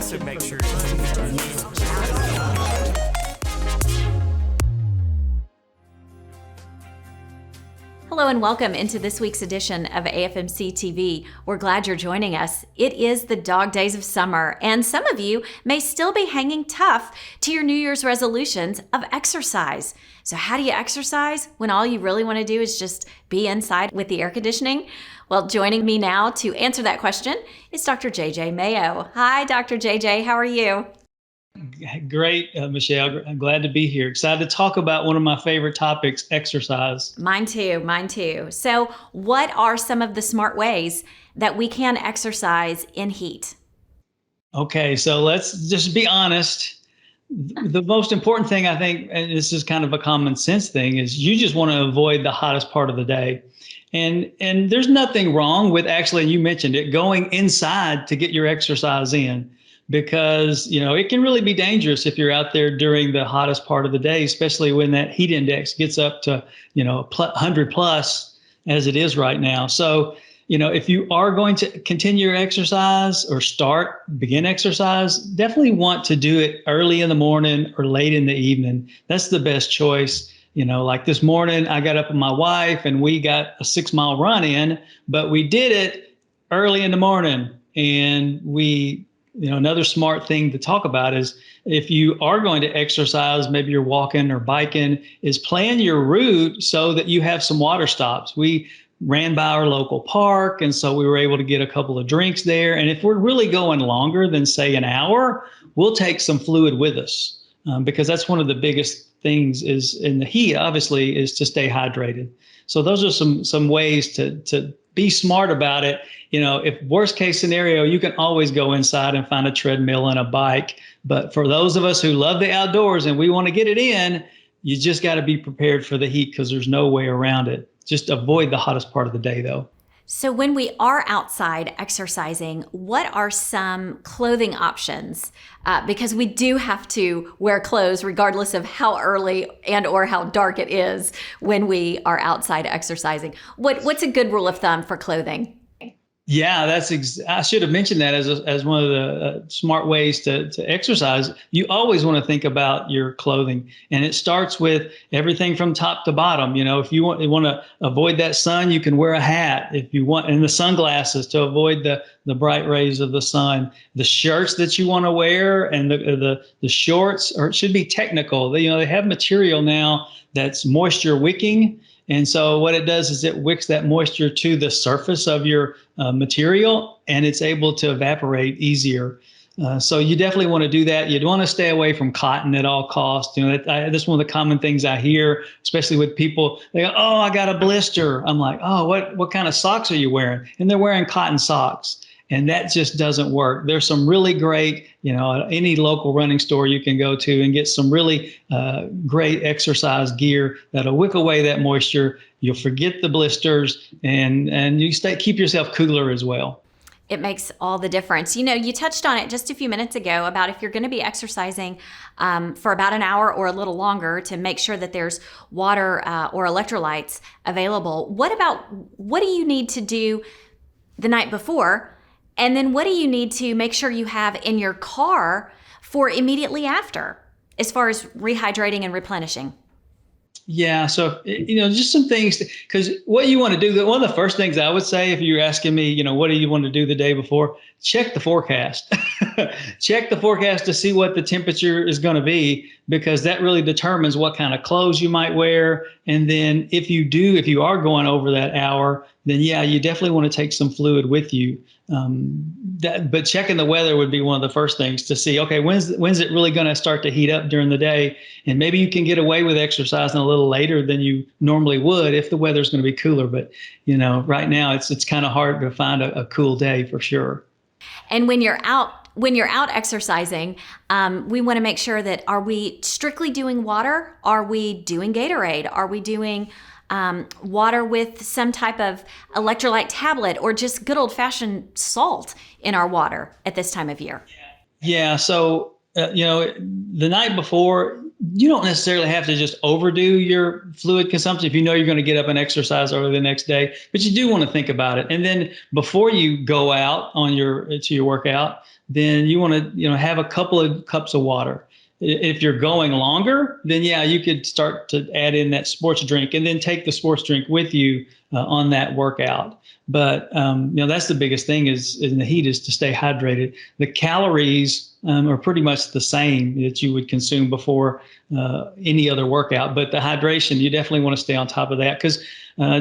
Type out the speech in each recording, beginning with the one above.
to make sure. Hello and welcome into this week's edition of AFMC TV. We're glad you're joining us. It is the dog days of summer, and some of you may still be hanging tough to your New Year's resolutions of exercise. So how do you exercise when all you really want to do is just be inside with the air conditioning? Well, joining me now to answer that question is Dr. JJ Mayo. Hi, Dr. JJ. How are you? Great, Michelle. I'm glad to be here. Excited to talk about one of my favorite topics, exercise. Mine too. So what are some of the smart ways that we can exercise in heat? Okay, so let's just be honest. The most important thing, I think, and this is kind of a common sense thing, is you just want to avoid the hottest part of the day. And there's nothing wrong with, actually, you mentioned it, going inside to get your exercise in. Because, it can really be dangerous if you're out there during the hottest part of the day, especially when that heat index gets up to, 100 plus as it is right now. So, if you are going to continue your exercise or begin exercise, definitely want to do it early in the morning or late in the evening. That's the best choice. Like this morning, I got up with my wife and we got a 6-mile run in, but we did it early in the morning. And another smart thing to talk about is if you are going to exercise, maybe you're walking or biking, is plan your route so that you have some water stops. We ran by our local park, and so we were able to get a couple of drinks there. And if we're really going longer than, say, an hour, we'll take some fluid with us because that's one of the biggest things is in the heat, obviously, is to stay hydrated. So those are some ways to be smart about it. If worst case scenario, you can always go inside and find a treadmill and a bike. But for those of us who love the outdoors and we want to get it in, you just got to be prepared for the heat because there's no way around it. Just avoid the hottest part of the day, though. So when we are outside exercising, what are some clothing options? Because we do have to wear clothes regardless of how early and or how dark it is when we are outside exercising. What's a good rule of thumb for clothing? Yeah, I should have mentioned that as one of the smart ways to exercise. You always want to think about your clothing, and it starts with everything from top to bottom. If you want to avoid that sun, you can wear a hat. If you want, and the sunglasses to avoid the bright rays of the sun. The shirts that you want to wear and the shorts, or it should be technical. They have material now that's moisture wicking. And so what it does is it wicks that moisture to the surface of your material, and it's able to evaporate easier. So you definitely want to do that. You'd want to stay away from cotton at all costs. That's one of the common things I hear, especially with people. They go, "Oh, I got a blister." I'm like, "Oh, what kind of socks are you wearing?" And they're wearing cotton socks. And that just doesn't work. There's some really great, any local running store you can go to and get some really great exercise gear that'll wick away that moisture. You'll forget the blisters and you keep yourself cooler as well. It makes all the difference. You touched on it just a few minutes ago about if you're going to be exercising for about an hour or a little longer to make sure that there's water or electrolytes available. What do you need to do the night before? And then what do you need to make sure you have in your car for immediately after, as far as rehydrating and replenishing? Yeah. So, just some things, because what you want to do, one of the first things I would say, if you're asking me, what do you want to do the day before? Check the forecast. Check the forecast to see what the temperature is going to be, because that really determines what kind of clothes you might wear. And then if you are going over that hour, then yeah, you definitely want to take some fluid with you. But checking the weather would be one of the first things to see, okay, when's it really going to start to heat up during the day? And maybe you can get away with exercising a little later than you normally would if the weather's going to be cooler. But, right now it's kind of hard to find a cool day for sure. And when you're out exercising, we want to make sure that, are we strictly doing water? Are we doing Gatorade? Are we doing water with some type of electrolyte tablet, or just good old-fashioned salt in our water at this time of year? Yeah. So, the night before, you don't necessarily have to just overdo your fluid consumption if you know you're going to get up and exercise early the next day, but you do want to think about it. And then before you go out to your workout, then you want to, have a couple of cups of water. If you're going longer, then yeah, you could start to add in that sports drink and then take the sports drink with you on that workout. But that's the biggest thing is in the heat is to stay hydrated. The calories are pretty much the same that you would consume before any other workout. But the hydration, you definitely want to stay on top of that because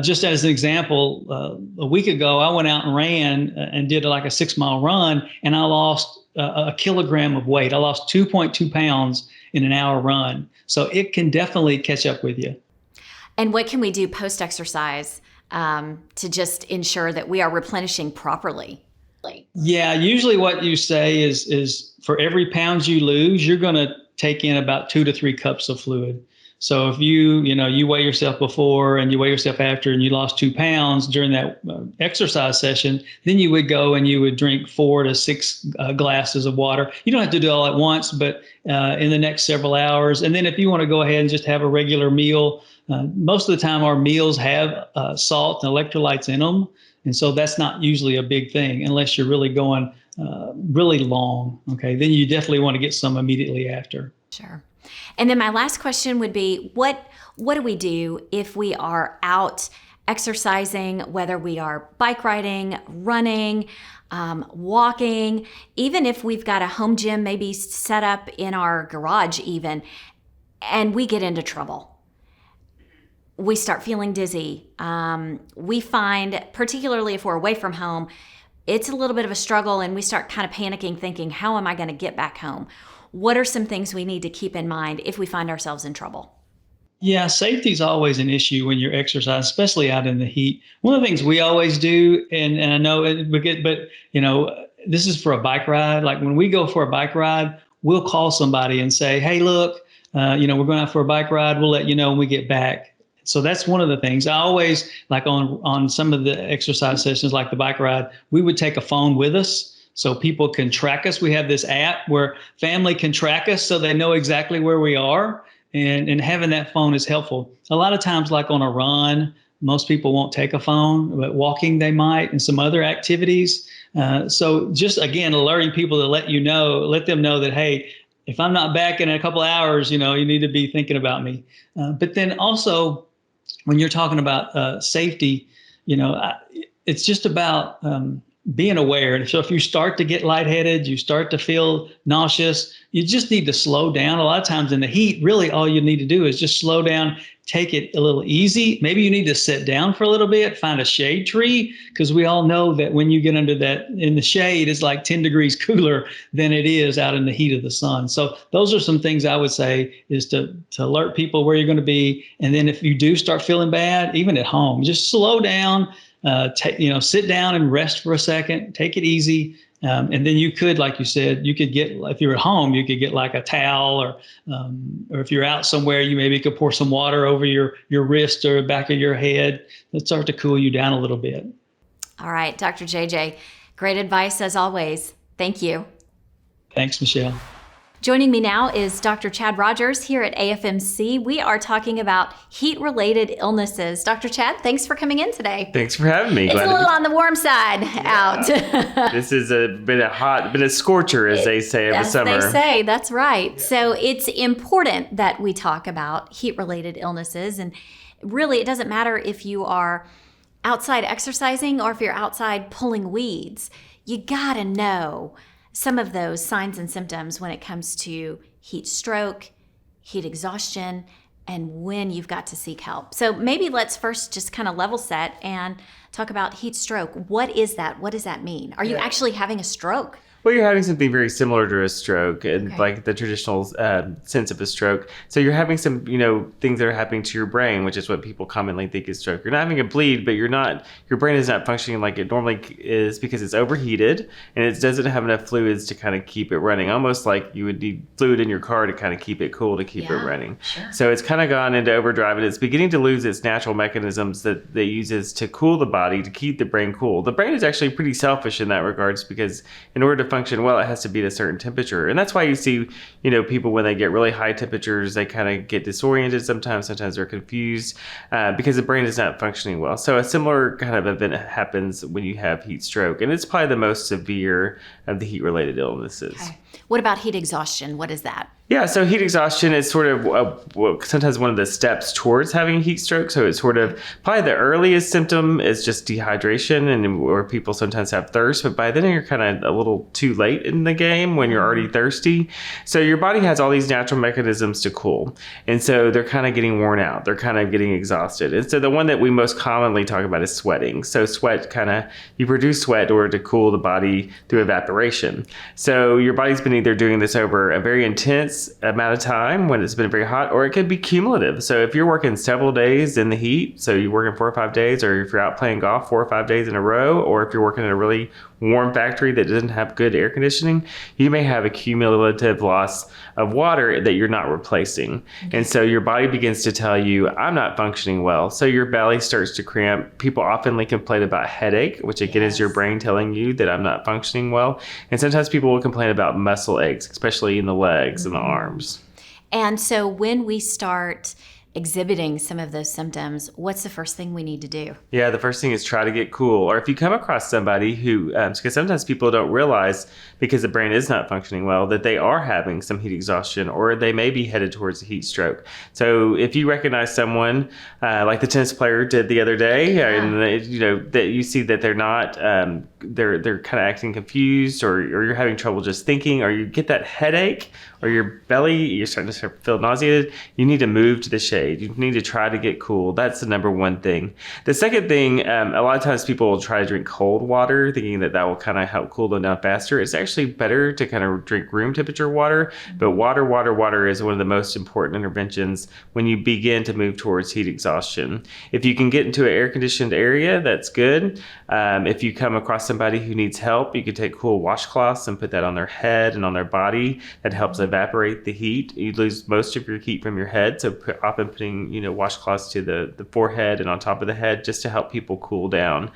just as an example, a week ago, I went out and ran and did like a 6-mile run, and I lost a kilogram of weight. I lost 2.2 pounds in an hour run. So it can definitely catch up with you. And what can we do post-exercise to just ensure that we are replenishing properly? Yeah, usually what you say is for every pound you lose, you're going to take in about 2 to 3 cups of fluid. So if you weigh yourself before and you weigh yourself after and you lost 2 pounds during that exercise session, then you would go and you would drink 4 to 6 glasses of water. You don't have to do it all at once, but in the next several hours. And then if you want to go ahead and just have a regular meal, most of the time our meals have salt and electrolytes in them. And so that's not usually a big thing unless you're really going really long. Okay, then you definitely want to get some immediately after. Sure. And then my last question would be, what do we do if we are out exercising, whether we are bike riding, running, walking, even if we've got a home gym maybe set up in our garage even, and we get into trouble? We start feeling dizzy. We find, particularly if we're away from home, it's a little bit of a struggle and we start kind of panicking, thinking, how am I going to get back home? What are some things we need to keep in mind if we find ourselves in trouble? Yeah, safety is always an issue when you're exercising, especially out in the heat. One of the things we always do, and I know this is for a bike ride. Like when we go for a bike ride, we'll call somebody and say, hey, look, we're going out for a bike ride. We'll let you know when we get back. So that's one of the things. I always, like on some of the exercise sessions, like the bike ride, we would take a phone with us so people can track us. We have this app where family can track us so they know exactly where we are. And having that phone is helpful. A lot of times, like on a run, most people won't take a phone, but walking they might, and some other activities. So just, again, alerting people to let them know that, hey, if I'm not back in a couple of hours, you need to be thinking about me. But then also, when you're talking about safety, it's just about being aware. And so if you start to get lightheaded, you start to feel nauseous, you just need to slow down. A lot of times in the heat, really all you need to do is just slow down, take it a little easy. Maybe you need to sit down for a little bit, find a shade tree, because we all know that when you get under that in the shade, it's like 10 degrees cooler than it is out in the heat of the sun. So those are some things I would say is to alert people where you're going to be. And then if you do start feeling bad, even at home, just slow down. Sit down and rest for a second, take it easy. And then you could, like you said, you could get, if you're at home, you could get like a towel or if you're out somewhere, you maybe could pour some water over your wrist or back of your head. Let's start to cool you down a little bit. All right, Dr. JJ, great advice as always. Thank you. Thanks, Michelle. Joining me now is Dr. Chad Rodgers here at AFMC. We are talking about heat-related illnesses. Dr. Chad, thanks for coming in today. Thanks for having me. It's a little on the warm side out. This is been a scorcher, as they say, of the summer. They say, that's right. So it's important that we talk about heat-related illnesses. And really, it doesn't matter if you are outside exercising or if you're outside pulling weeds. You gotta know some of those signs and symptoms when it comes to heat stroke, heat exhaustion, and when you've got to seek help. So maybe let's first just kind of level set and talk about heat stroke. What is that? What does that mean? Are you actually having a stroke? Well, you're having something very similar to a stroke, and like the traditional sense of a stroke. So you're having some, things that are happening to your brain, which is what people commonly think is stroke. You're not having a bleed, but your brain is not functioning like it normally is because it's overheated and it doesn't have enough fluids to kind of keep it running. Almost like you would need fluid in your car to kind of keep it cool, to keep it running. Sure. So it's kind of gone into overdrive, and it's beginning to lose its natural mechanisms that it uses to cool the body, to keep the brain cool. The brain is actually pretty selfish in that regards, because in order to function well, it has to be at a certain temperature. And that's why you see, people when they get really high temperatures, they kind of get disoriented sometimes they're confused because the brain is not functioning well. So a similar kind of event happens when you have heat stroke, and it's probably the most severe of the heat-related illnesses. Okay. What about heat exhaustion? What is that? Yeah, so heat exhaustion is sort of sometimes one of the steps towards having heat stroke. So it's sort of probably the earliest symptom is just dehydration, or people sometimes have thirst, but by then you're kind of a little too late in the game when you're already thirsty. So your body has all these natural mechanisms to cool, and so they're kind of getting worn out. They're kind of getting exhausted. And so the one that we most commonly talk about is sweating. So you produce sweat in order to cool the body through evaporation. So your body's been either doing this over a very intense amount of time when it's been very hot, or it could be cumulative. So if you're working several days in the heat, so you're working 4 or 5 days, or if you're out playing golf 4 or 5 days in a row, or if you're working in a really warm factory that doesn't have good air conditioning, you may have a cumulative loss of water that you're not replacing. And so your body begins to tell you, I'm not functioning well. So your belly starts to cramp. People often complain about headache, which again is your brain telling you that I'm not functioning well. And sometimes people will complain about muscle aches, especially in the legs and the arms. And so when we start exhibiting some of those symptoms, what's the first thing we need to do? Yeah, the first thing is try to get cool. Or if you come across somebody who, because sometimes people don't realize, because the brain is not functioning well, that they are having some heat exhaustion, or they may be headed towards a heat stroke. So if you recognize someone like the tennis player did the other day, and that you see that they're not, they're kind of acting confused, or you're having trouble just thinking, or you get that headache, or your belly, you're starting to feel nauseated, you need to move to the shade. You need to try to get cool. That's the number one thing. The second thing, a lot of times people will try to drink cold water, thinking that will kind of help cool them down faster. It's actually better to kind of drink room temperature water, but water is one of the most important interventions when you begin to move towards heat exhaustion. If you can get into an air-conditioned area, that's good. If you come across somebody who needs help, you can take cool washcloths and put that on their head and on their body. That helps evaporate the heat. You lose most of your heat from your head, so often putting washcloths to the forehead and on top of the head just to help people cool down.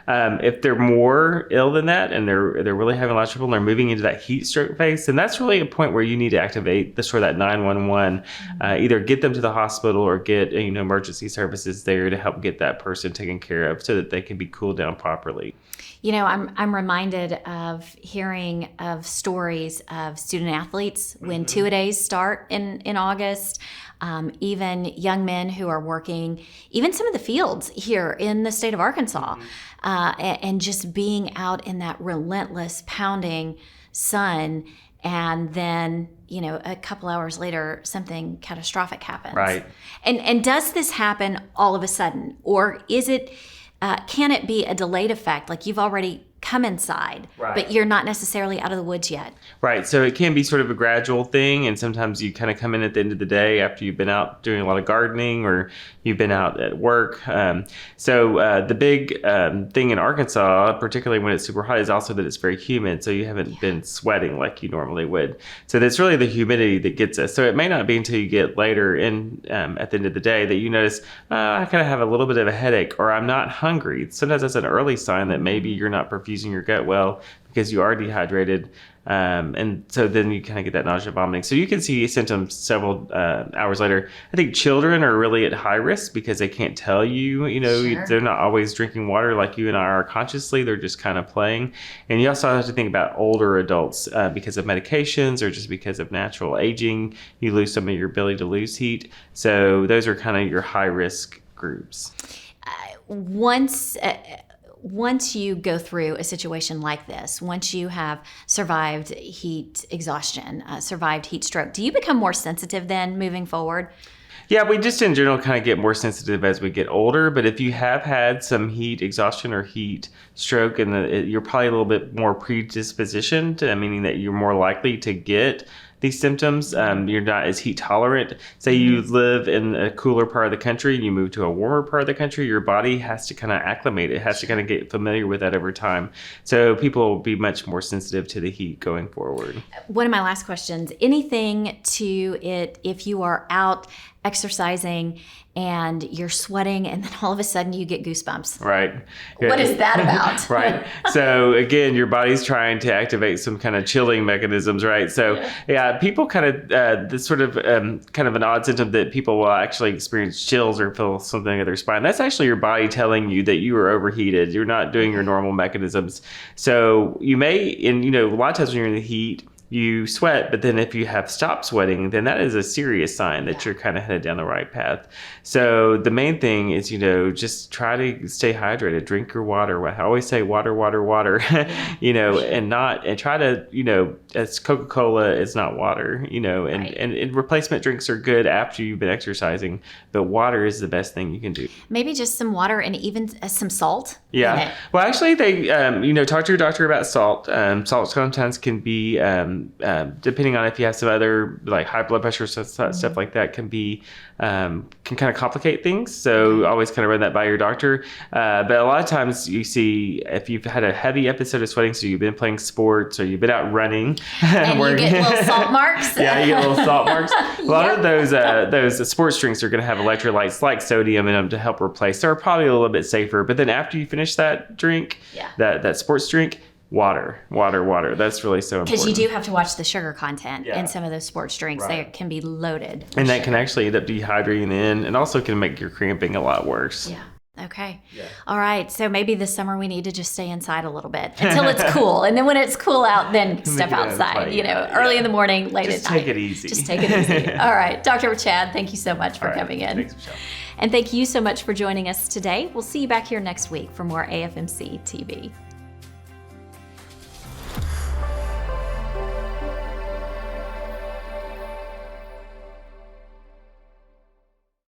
If they're more ill than that, and they're really having a lot of trouble, and they're moving into that heat stroke phase, then that's really a point where you need to activate that 911. Either get them to the hospital or get emergency services there to help get that person taken care of so that they can be cooled down properly. I'm reminded of hearing of stories of student athletes when two-a-days start in August. Even young men who are working, even some of the fields here in the state of Arkansas, and just being out in that relentless pounding sun, and then a couple hours later something catastrophic happens. Right. And does this happen all of a sudden, or is it? Can it be a delayed effect, like you've already come inside, but you're not necessarily out of the woods yet? Right. So it can be sort of a gradual thing, and sometimes you kind of come in at the end of the day after you've been out doing a lot of gardening, or you've been out at work. So the big thing in Arkansas, particularly when it's super hot, is also that it's very humid, so you haven't been sweating like you normally would. So that's really the humidity that gets us. So it may not be until you get later in at the end of the day that you notice, I kind of have a little bit of a headache, or I'm not hungry. Sometimes that's an early sign that maybe you're not perfusing your gut well because you are dehydrated. And so then you kind of get that nausea, vomiting. So you can see symptoms several hours later. I think children are really at high risk because they can't tell you, Sure. They're not always drinking water like you and I are consciously. They're just kind of playing. And you also have to think about older adults because of medications or just because of natural aging. You lose some of your ability to lose heat. So those are kind of your high risk groups. Once you go through a situation like this, once you have survived heat exhaustion, survived heat stroke, do you become more sensitive then moving forward? Yeah, we just in general kind of get more sensitive as we get older. But if you have had some heat exhaustion or heat stroke, and you're probably a little bit more predispositioned, meaning that you're more likely to get these symptoms. You're not as heat tolerant. Say you live in a cooler part of the country and you move to a warmer part of the country, your body has to kind of acclimate. It has to kind of get familiar with that over time. So people will be much more sensitive to the heat going forward. One of my last questions, anything to it if you are out exercising and you're sweating and then all of a sudden you get goosebumps. Right. What is that about? Right. So again, your body's trying to activate some kind of chilling mechanisms, right? So yeah, people kind of, this sort of kind of an odd symptom that people will actually experience chills or feel something in their spine. That's actually your body telling you that you are overheated. You're not doing your normal mechanisms. So you may, and a lot of times when you're in the heat, you sweat, but then if you have stopped sweating, then that is a serious sign that you're kind of headed down the right path. So the main thing is, just try to stay hydrated, drink your water. I always say water, and try to, as Coca-Cola is not water, and replacement drinks are good after you've been exercising, but water is the best thing you can do. Maybe just some water and even some salt. Yeah. Well, actually, they, talk to your doctor about salt. Salt sometimes can be, depending on if you have some other like high blood pressure stuff like that, can kind of complicate things. So always kind of run that by your doctor. But a lot of times you see if you've had a heavy episode of sweating, so you've been playing sports or you've been out running, and you get little salt marks. Yeah, you get little salt marks. A lot of those sports drinks are going to have electrolytes like sodium in them to help replace. They're probably a little bit safer. But then after you finish that drink, that sports drink, water. That's really so important. Because you do have to watch the sugar content in some of those sports drinks. Right. They can be loaded. And that can actually end up dehydrating and also can make your cramping a lot worse. Yeah. Okay. Yeah. All right. So maybe this summer we need to just stay inside a little bit until it's cool. And then when it's cool out, then step outside, early in the morning, late at night. Just take it easy. Just take it easy. All right. Dr. Chad, thank you so much for coming in. Thanks, Michelle. And thank you so much for joining us today. We'll see you back here next week for more AFMC TV.